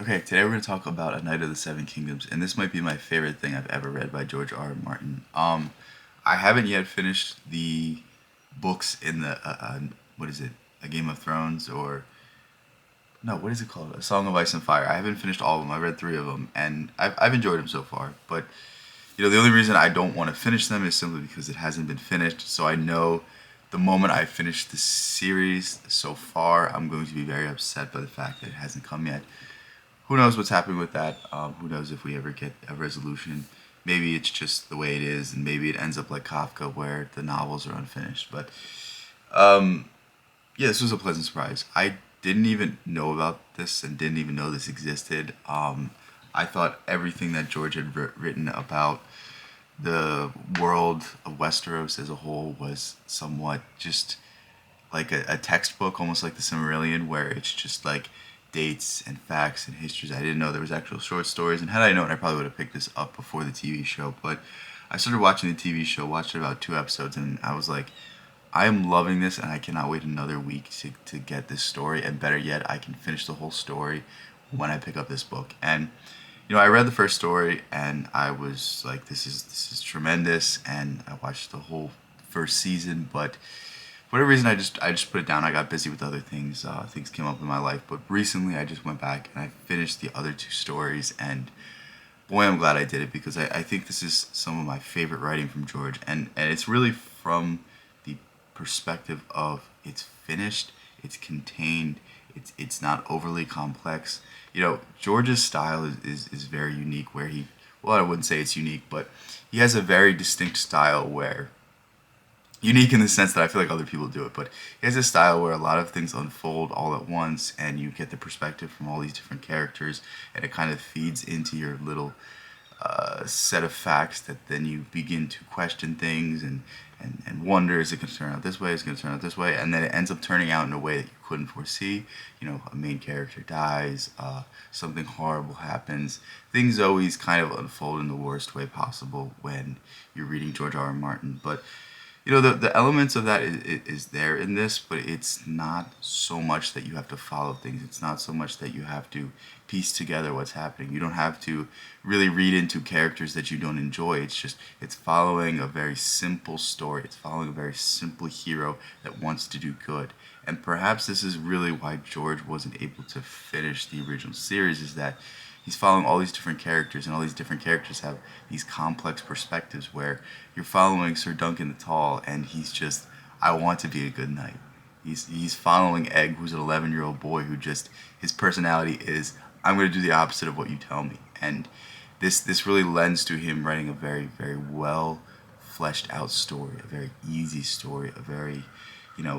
Okay, today we're going to talk about A Knight of the Seven Kingdoms, and this might be my favorite thing I've ever read by George R. R. Martin. I haven't yet finished the books in the what is it, A Game of Thrones, or no, what is it called, A Song of Ice and Fire. I haven't finished all of them. I read three of them, and I've enjoyed them so far. But the only reason I don't want to finish them is simply because it hasn't been finished. So I know the moment I finish the series so far, I'm going to be very upset by the fact that it hasn't come yet. Who knows what's happening with that? Who knows if we ever get a resolution? Maybe it's just the way it is, and maybe it ends up like Kafka, where the novels are unfinished. But yeah, this was a pleasant surprise. I didn't even know about this and didn't even know this existed. I thought everything that George had written about the world of Westeros as a whole was somewhat just like a textbook, almost like the Silmarillion, where it's just like dates and facts and histories. I didn't know there was actual short stories, and had I known, I probably would have picked this up before the TV show. But I started watching the TV show, watched about two episodes, and I was like, I am loving this, and I cannot wait another week to get this story. And better yet, I can finish the whole story when I pick up this book. And I read the first story, and I was like, this is tremendous. And I watched the whole first season, but for whatever reason, I just put it down. I got busy with other things. Things came up in my life, but recently I just went back and I finished the other two stories, and boy, I'm glad I did it because I think this is some of my favorite writing from George, and it's really from the perspective of it's finished, it's contained, it's not overly complex. George's style is very unique. Where well, I wouldn't say it's unique, but he has a very distinct style where unique in the sense that I feel like other people do it, but he has a style where a lot of things unfold all at once, and you get the perspective from all these different characters, and it kind of feeds into your little set of facts that then you begin to question things and wonder, is it going to turn out this way, is it going to turn out this way, and then it ends up turning out in a way that you couldn't foresee. A main character dies, something horrible happens. Things always kind of unfold in the worst way possible when you're reading George R. R. Martin, but the elements of that is there in this, but it's not so much that you have to follow things. It's not so much that you have to piece together what's happening. You don't have to really read into characters that you don't enjoy. It's following a very simple story. It's following a very simple hero that wants to do good. And perhaps this is really why George wasn't able to finish the original series, is that he's following all these different characters, and all these different characters have these complex perspectives where you're following Sir Duncan the Tall, and he's just, I want to be a good knight. He's following Egg, who's an 11-year-old boy who just, his personality is, I'm going to do the opposite of what you tell me. And this really lends to him writing a very, very well fleshed out story, a very easy story, a very,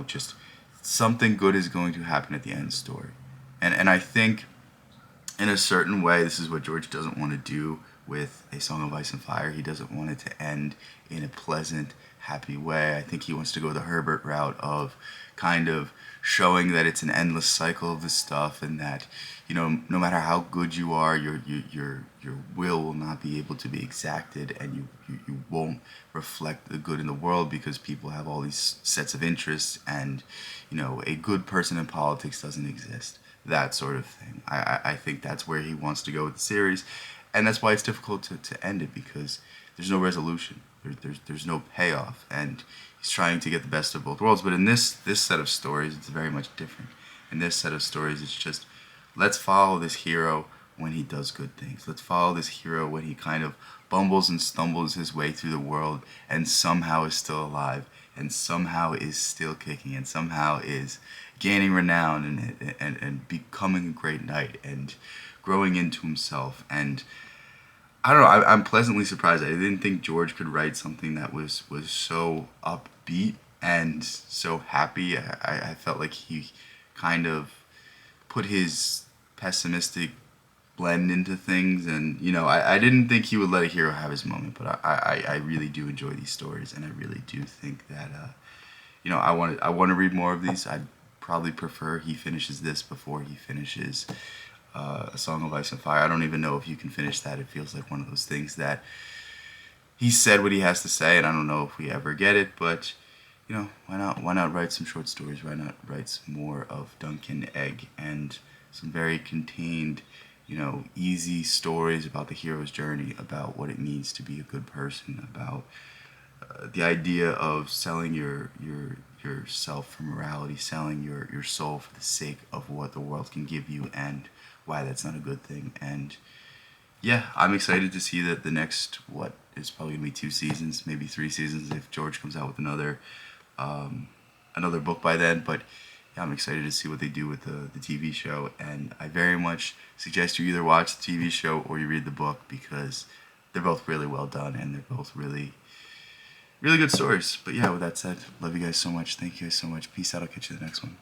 just something good is going to happen at the end story. And I think in a certain way, this is what George doesn't want to do with A Song of Ice and Fire. He doesn't want it to end in a pleasant, happy way. I think he wants to go the Herbert route of kind of showing that it's an endless cycle of this stuff, and that no matter how good you are, your will not be able to be exacted, and you won't reflect the good in the world because people have all these sets of interests, and a good person in politics doesn't exist, that sort of thing. I think that's where he wants to go with the series, and that's why it's difficult to end it, because there's no resolution, there's no payoff, and he's trying to get the best of both worlds. But in this set of stories, it's very much different. In this set of stories, it's just, let's follow this hero when he does good things. Let's follow this hero when he kind of bumbles and stumbles his way through the world and somehow is still alive, and somehow is still kicking, and somehow is gaining renown, and becoming a great knight, and growing into himself. And I don't know, I'm pleasantly surprised. I didn't think George could write something that was so upbeat and so happy. I felt like he kind of put his pessimistic blend into things, and I didn't think he would let a hero have his moment, but I really do enjoy these stories, and I really do think that I want to read more of these. I'd probably prefer he finishes this before he finishes A Song of Ice and Fire. I don't even know if you can finish that. It feels like one of those things that he said what he has to say, and I don't know if we ever get it, but why not? Why not write some short stories? Why not write some more of Duncan Egg, and some very contained easy stories about the hero's journey, about what it means to be a good person, about the idea of selling yourself for morality, selling your soul for the sake of what the world can give you, and why that's not a good thing. And yeah, I'm excited to see that the next, what is probably gonna be 2 seasons, maybe 3 seasons if George comes out with another book by then. But yeah, I'm excited to see what they do with the TV show, and I very much suggest you either watch the TV show or you read the book, because they're both really well done and they're both really good stories. But yeah, with that said, love you guys so much. Thank you guys so much. Peace out. I'll catch you in the next one.